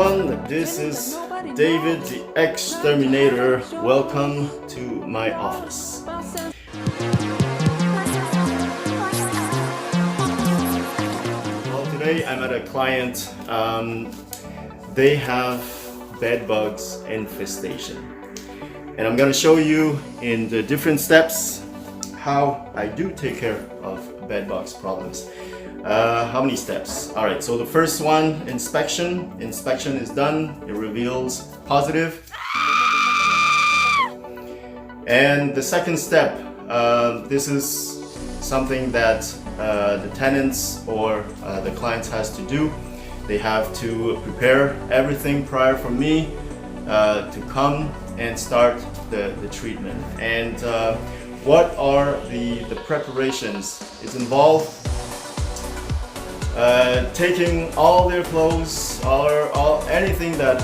everyone, this is David the Xterminator. Welcome to my office. Well, today I'm at a client. They have bed bugs infestation. And I'm going to show you in the different steps how I do take care of bed bugs problems. How many steps? All right, so the first one, inspection. Inspection is done. It reveals positive. And the second step, this is something that the tenants or the clients has to do. They have to prepare everything prior for me to come and start the treatment. And what are the preparations? It's involved taking all their clothes or anything that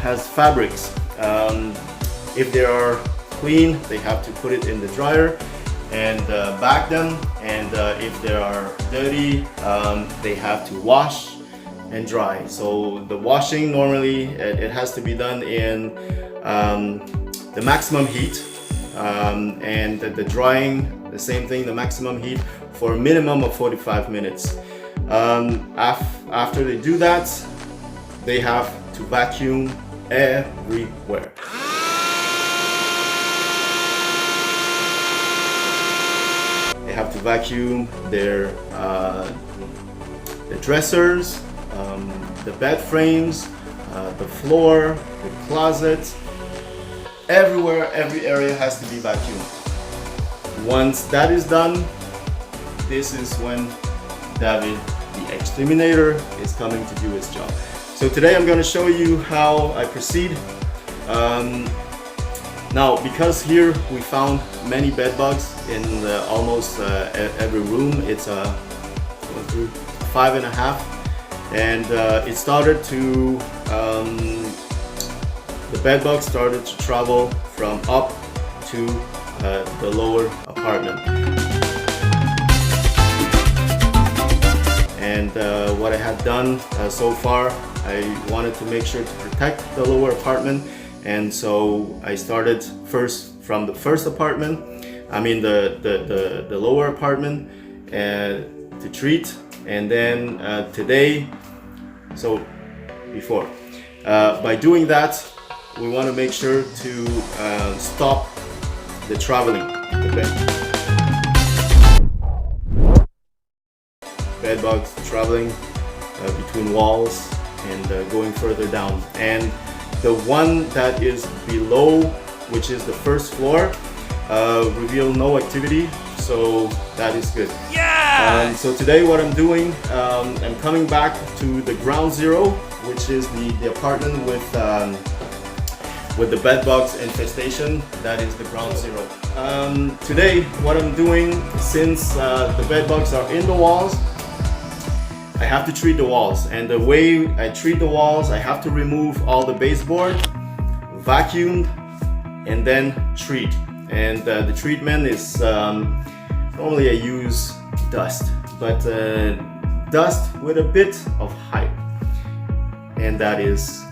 has fabrics. If they are clean, they have to put it in the dryer and bag them. And if they are dirty, they have to wash and dry. So the washing normally it has to be done in the maximum heat, and the drying, the same thing, the maximum heat for a minimum of 45 minutes. After they do that, they have to vacuum everywhere. They have to vacuum their the dressers, the bed frames, the floor, the closet, everywhere, every area has to be vacuumed. Once that is done, this is when David the Xterminator is coming to do his job. So today I'm going to show you how I proceed. Now, because here we found many bed bugs in almost every room, it's a 5.5, and it started to the bed bugs started to travel from up to the lower apartment. And what I had done so far, I wanted to make sure to protect the lower apartment, and so I started first from the first apartment, the lower apartment, to treat, and then today, so before, by doing that, we want to make sure to stop the traveling of the bed. Bed bugs traveling between walls and going further down. And the one that is below, which is the first floor, reveal no activity, so that is good. Yeah! So today what I'm doing, I'm coming back to the ground zero, which is the apartment with the bed bugs infestation. That is the ground zero. Today what I'm doing, since the bed bugs are in the walls, I have to treat the walls, and the way I treat the walls, I have to remove all the baseboard, vacuum, and then treat. And the treatment is normally I use dust, but dust with a bit of hype, and that is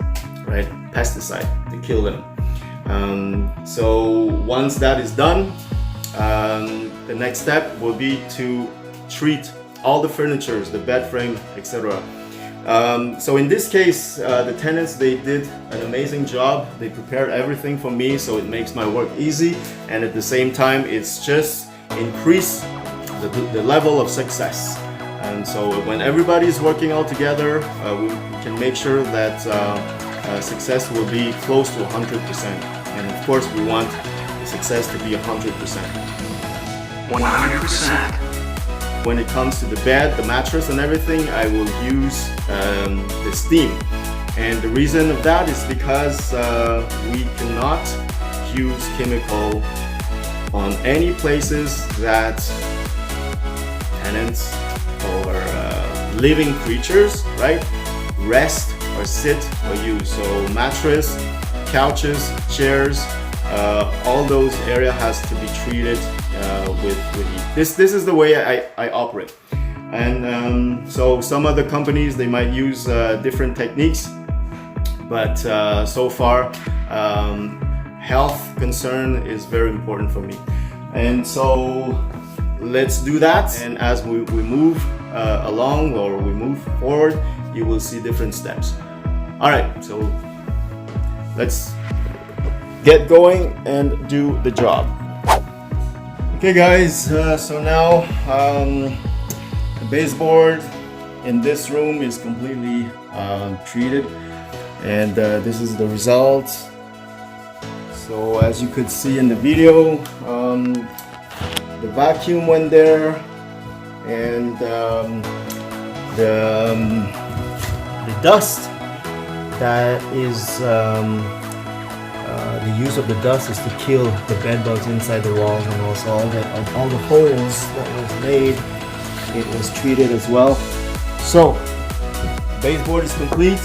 right pesticide to kill them. So once that is done, the next step will be to treat all the furnitures, the bed frame, etc. So in this case, the tenants, they did an amazing job. They prepared everything for me, so it makes my work easy, and at the same time, it's just increase the level of success. And so when everybody is working all together, we can make sure that success will be close to 100%. And of course, we want success to be 100%. 100%. When it comes to the bed, the mattress and everything, I will use the steam. And the reason of that is because we cannot use chemical on any places that tenants or living creatures, right, rest or sit or use. So mattress, couches, chairs, all those areas has to be treated with heat. This is the way I operate. And so some other companies, they might use different techniques. but so far health concern is very important for me, and so let's do that. And as we move along, or we move forward, you will see different steps. All right, so let's get going and do the job. Okay guys, so now the baseboard in this room is completely treated, and this is the result. So as you could see in the video, the vacuum went there, and the dust that is the use of the dust is to kill the bed bugs inside the walls, and also all the holes that was made, it was treated as well. So baseboard is complete,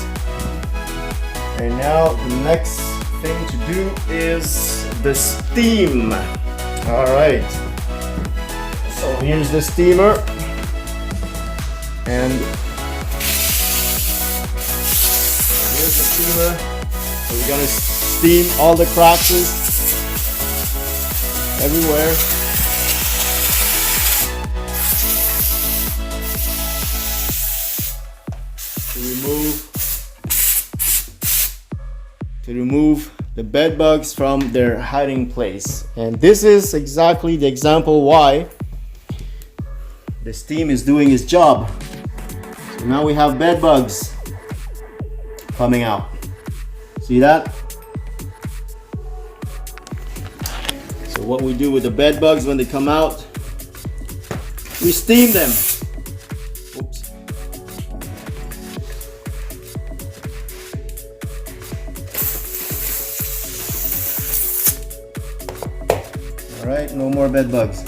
and now the next thing to do is the steam. All right, so here's the steamer, and here's the steamer. So we're gonna steam all the cracks everywhere. To remove the bed bugs from their hiding place. And this is exactly the example why the steam is doing its job. So now we have bed bugs coming out. See that? So what we do with the bed bugs when they come out, we steam them. Oops. All right, no more bed bugs.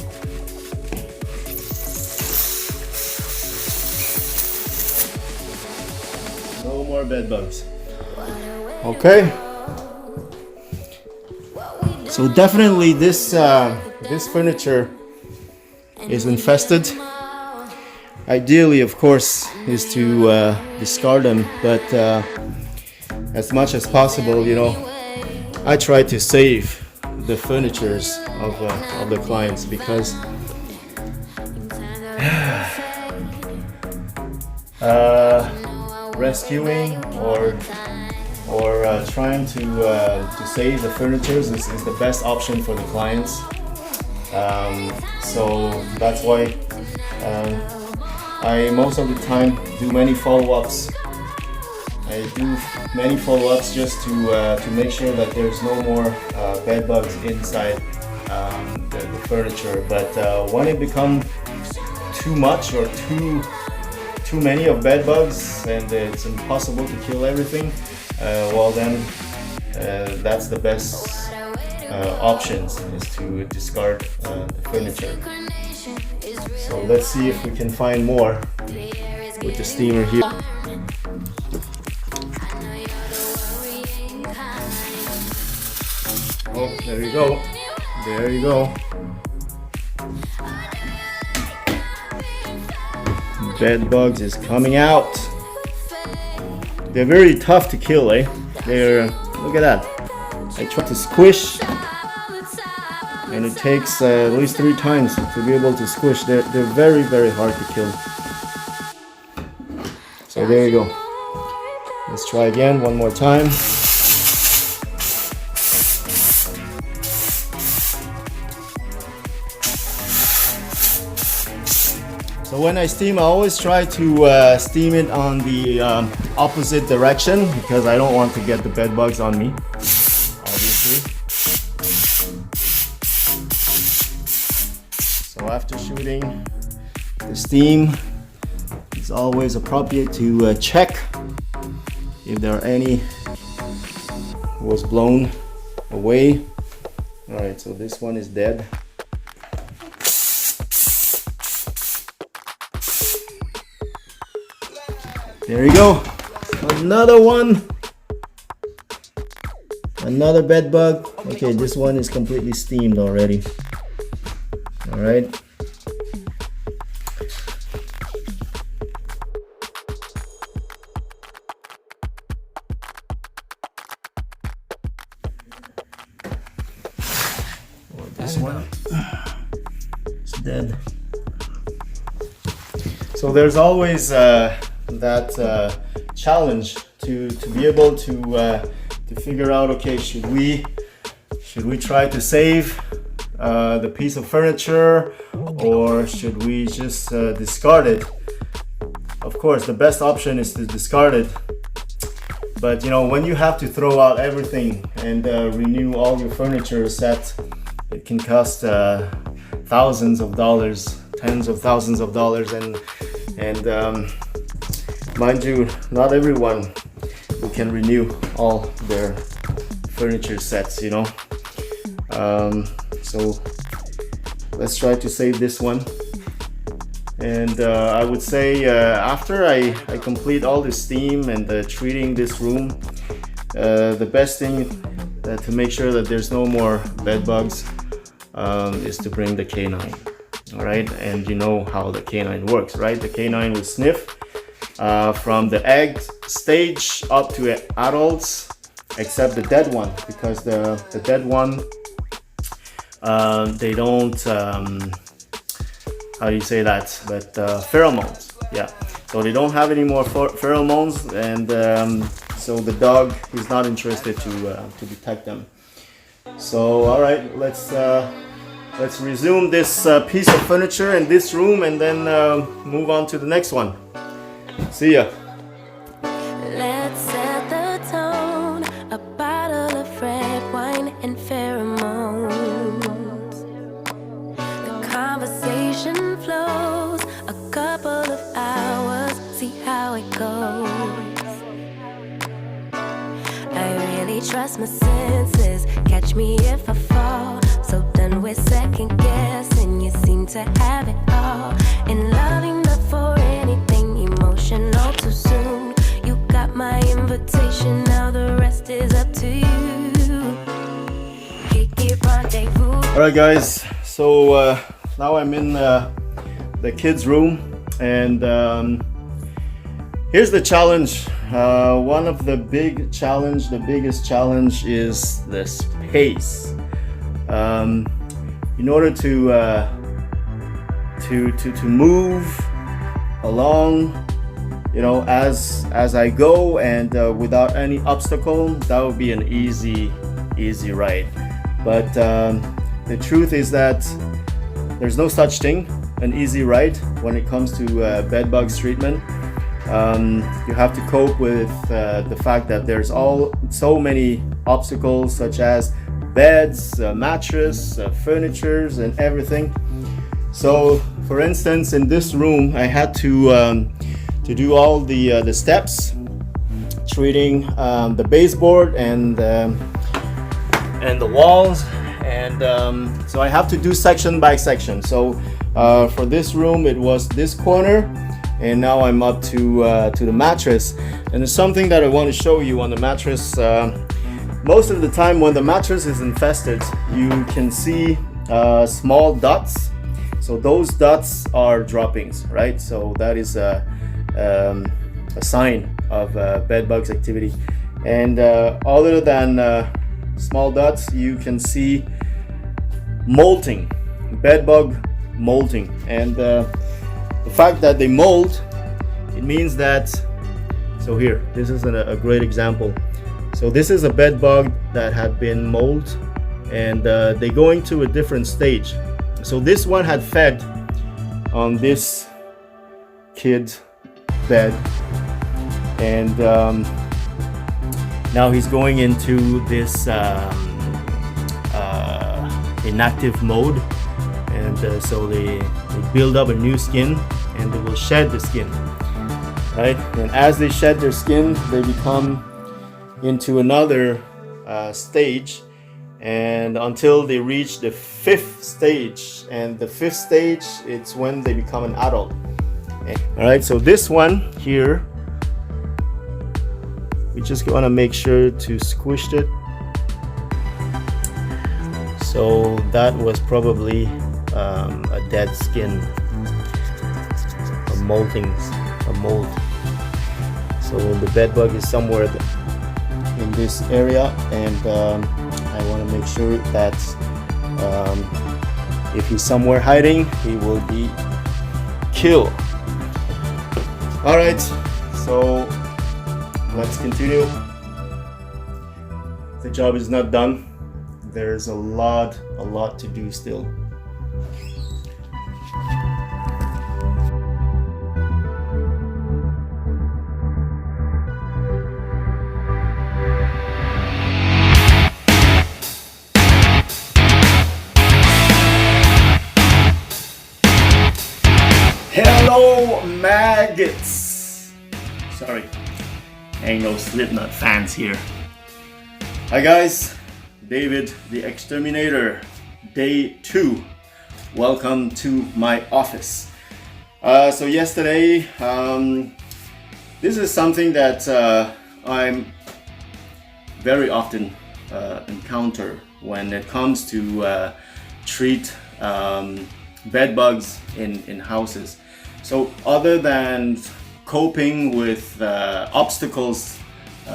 No more bed bugs. Okay. So definitely this furniture is infested. Ideally, of course, is to discard them, but as much as possible, you know, I try to save the furnitures of the clients, because rescuing or trying to save the furnitures is the best option for the clients. So that's why I most of the time do many follow-ups. I do many follow-ups just to make sure that there's no more bed bugs inside the furniture. But when it becomes too much or too many of bed bugs, and it's impossible to kill everything, well then that's the best options, is to discard the furniture. So let's see if we can find more with the steamer here. Oh, there you go. There you go. Bed bugs is coming out. They're very tough to kill, eh? Look at that. I try to squish, and it takes at least 3 times to be able to squish. They're very, very hard to kill. So there you go. Let's try again one more time. So when I steam, I always try to steam it on the opposite direction, because I don't want to get the bed bugs on me, obviously. So after shooting the steam, it's always appropriate to check if there are any was blown away. All right, so this one is dead. There you go. Another one. Another bed bug. Okay, this one is completely steamed already. All right. This one is dead. So there's always that challenge to be able to figure out, okay, should we try to save the piece of furniture, or should we just discard it? Of course, the best option is to discard it. But you know, when you have to throw out everything and renew all your furniture set, it can cost thousands of dollars, tens of thousands of dollars, and mind you, not everyone who can renew all their furniture sets, you know. So let's try to save this one. And I would say after I complete all the steam and treating this room, the best thing to make sure that there's no more bed bugs is to bring the canine. All right, and you know how the canine works, right? The canine will sniff from the egg stage up to adults, except the dead one, because the dead one, they don't, how do you say that? But pheromones, yeah. So they don't have any more pheromones, and so the dog is not interested to detect them. So all right, let's resume this piece of furniture in this room, and then move on to the next one. See ya. Let's set the tone, a bottle of red wine and pheromones. The conversation flows, a couple of hours, see how it goes. I really trust my senses, catch me if I fall. So done with second guessing, you seem to have it all. In loving not for anything emotional too soon. You got my invitation, now the rest is up to you. Rendezvous. Alright guys, so now I'm in the kids' room, and here's the challenge. One of the biggest challenge is the space. In order to move along, you know, as I go, and without any obstacle, that would be an easy ride. But the truth is that there's no such thing, an easy ride, when it comes to bed bugs treatment. You have to cope with the fact that there's so many obstacles, such as beds, mattress, furnitures, and everything. So, for instance, in this room, I had to do all the steps, treating the baseboard and the walls, and so I have to do section by section. So for this room, it was this corner, and now I'm up to the mattress. And there's something that I want to show you on the mattress. Most of the time when the mattress is infested, you can see small dots. So those dots are droppings, right? So that is a sign of bed bugs activity. And other than small dots, you can see molting, bed bug molting. And the fact that they molt, it means that, so here, this is a great example. So this is a bed bug that had been mold, and they go into a different stage. So this one had fed on this kid's bed, and now he's going into this inactive mode, and so they build up a new skin, and they will shed the skin, right? And as they shed their skin, they become into another stage, and until they reach the 5th stage. And the 5th stage, it's when they become an adult. All right, so this one here, we just want to make sure to squish it. So that was probably a dead skin, a mold. So the bed bug is somewhere in this area, and I want to make sure that If he's somewhere hiding, he will be killed. All right, so let's continue. The job is not done. There's a lot to do still. Hello, maggots! Sorry, ain't no Slipknot fans here. Hi guys, David the Exterminator, day 2. Welcome to my office. So yesterday, this is something that I'm very often encounter when it comes to treat bed bugs in houses. So other than coping with obstacles,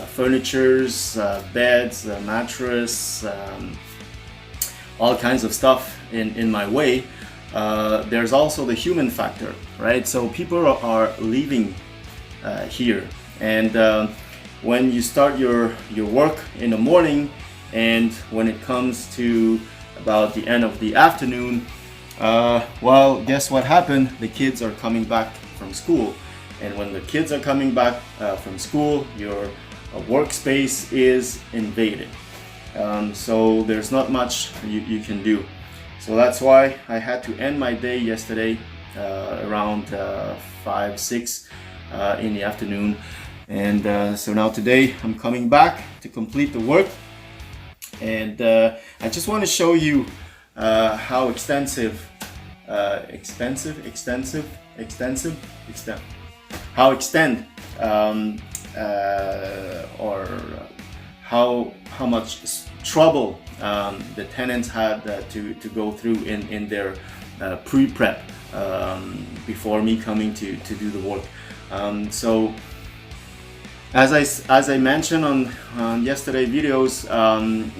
furnitures, beds, mattress, all kinds of stuff in my way, there's also the human factor, right? So people are leaving here, and when you start your work in the morning, and when it comes to about the end of the afternoon, well, guess what happened? The kids are coming back from school, and when the kids are coming back from school, your workspace is invaded. So there's not much you can do. So that's why I had to end my day yesterday around 5, 6 in the afternoon. And so now today I'm coming back to complete the work. And I just want to show you how extensive, how extend or how much trouble the tenants had to go through in their pre-prep before me coming to do the work. So as I mentioned on yesterday videos,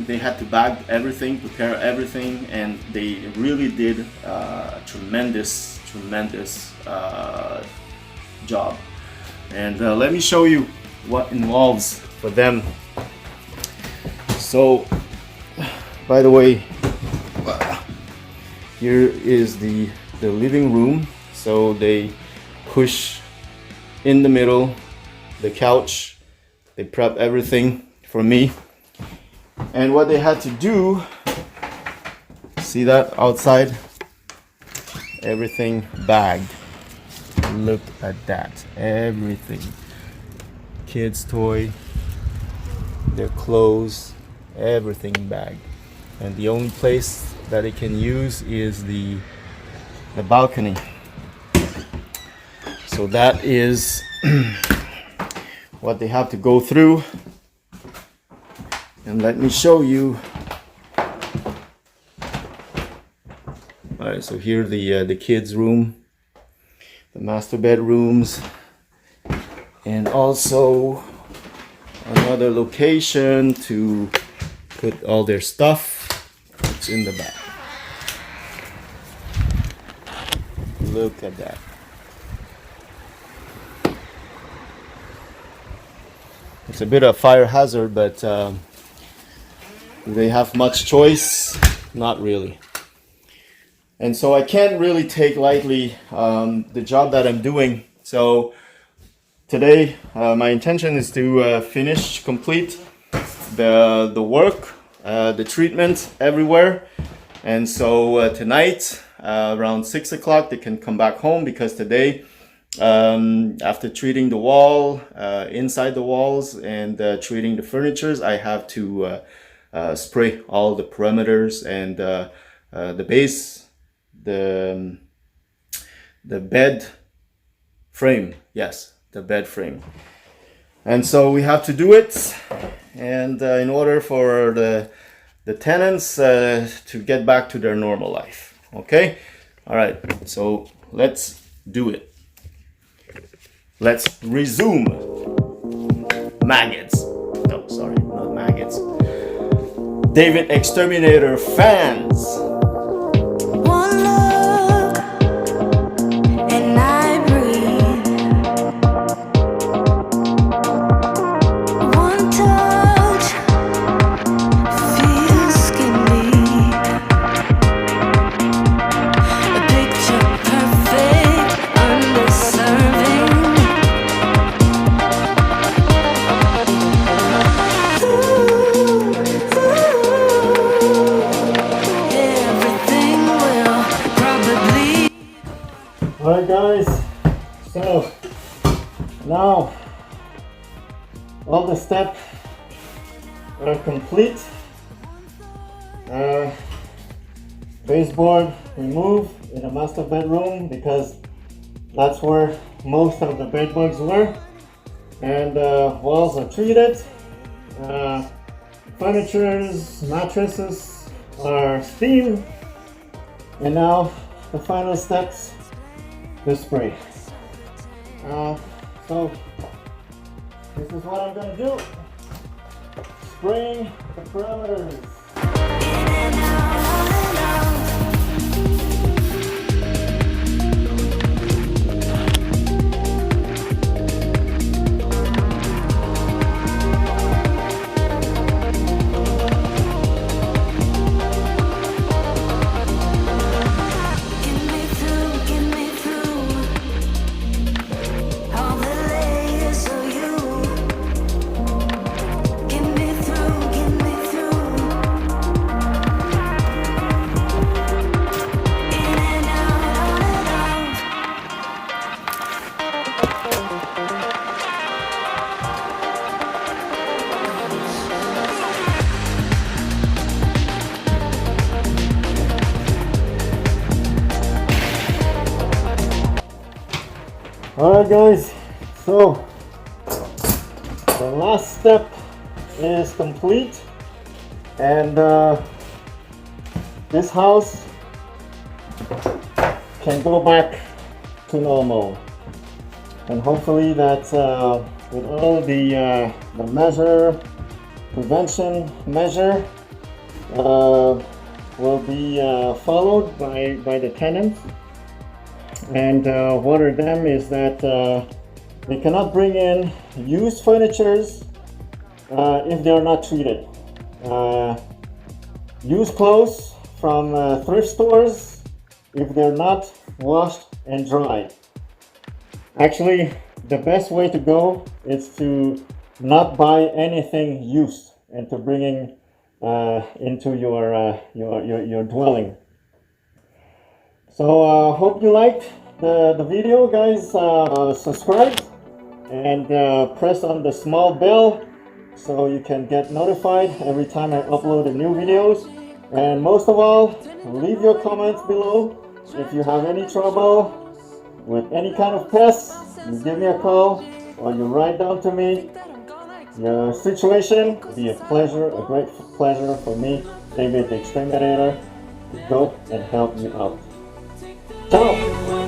they had to bag everything, prepare everything, and they really did a tremendous job. And let me show you what involves for them. So, by the way, here is the living room. So they push in the middle the couch, they prep everything for me. And what they had to do, see that outside, everything bagged. Look at that, everything. Kids' toy, their clothes, everything bagged. And the only place that they can use is the balcony. So that is what they have to go through. And let me show you. Alright, so here the kids' room, the master bedrooms, and also another location to put all their stuff. It's in the back. Look at that. It's a bit of fire hazard, but do they have much choice? Not really. And so I can't really take lightly the job that I'm doing. So today my intention is to complete the work, the treatment everywhere. And so tonight around 6 o'clock they can come back home, because today after treating the wall, inside the walls, and treating the furnitures, I have to spray all the perimeters and the base, the bed frame. Yes, the bed frame. And so we have to do it, and in order for the tenants to get back to their normal life. Okay, all right, so let's do it. Let's resume. Maggots. No, sorry, not maggots. David Xterminator fans. One look and I breathe. One touch feels skin deep. A picture perfect, underserving. Everything will probably. Alright guys, so now all the steps are complete. Baseboard removed in the master bedroom because that's where most of the bed bugs were, and walls are treated. Furnitures, mattresses are steamed, and now the final steps, the spray. So this is what I'm gonna do: spraying the parameters. Get me through all the layers of you. Get me through. In and out. Alright guys, so the last step is complete, and this house can go back to normal, and hopefully that with all the prevention measure will be followed by the tenants. And one of them is that they cannot bring in used furnitures if they are not treated. Used clothes from thrift stores if they're not washed and dried. Actually, the best way to go is to not buy anything used and to bring into your dwelling. So hope you liked the video, guys. Subscribe and press on the small bell so you can get notified every time I upload a new videos. And most of all, leave your comments below. If you have any trouble with any kind of pests, you give me a call or you write down to me your situation. It'll be a pleasure, a great pleasure for me, David the Xterminator, to go and help you out. Ciao!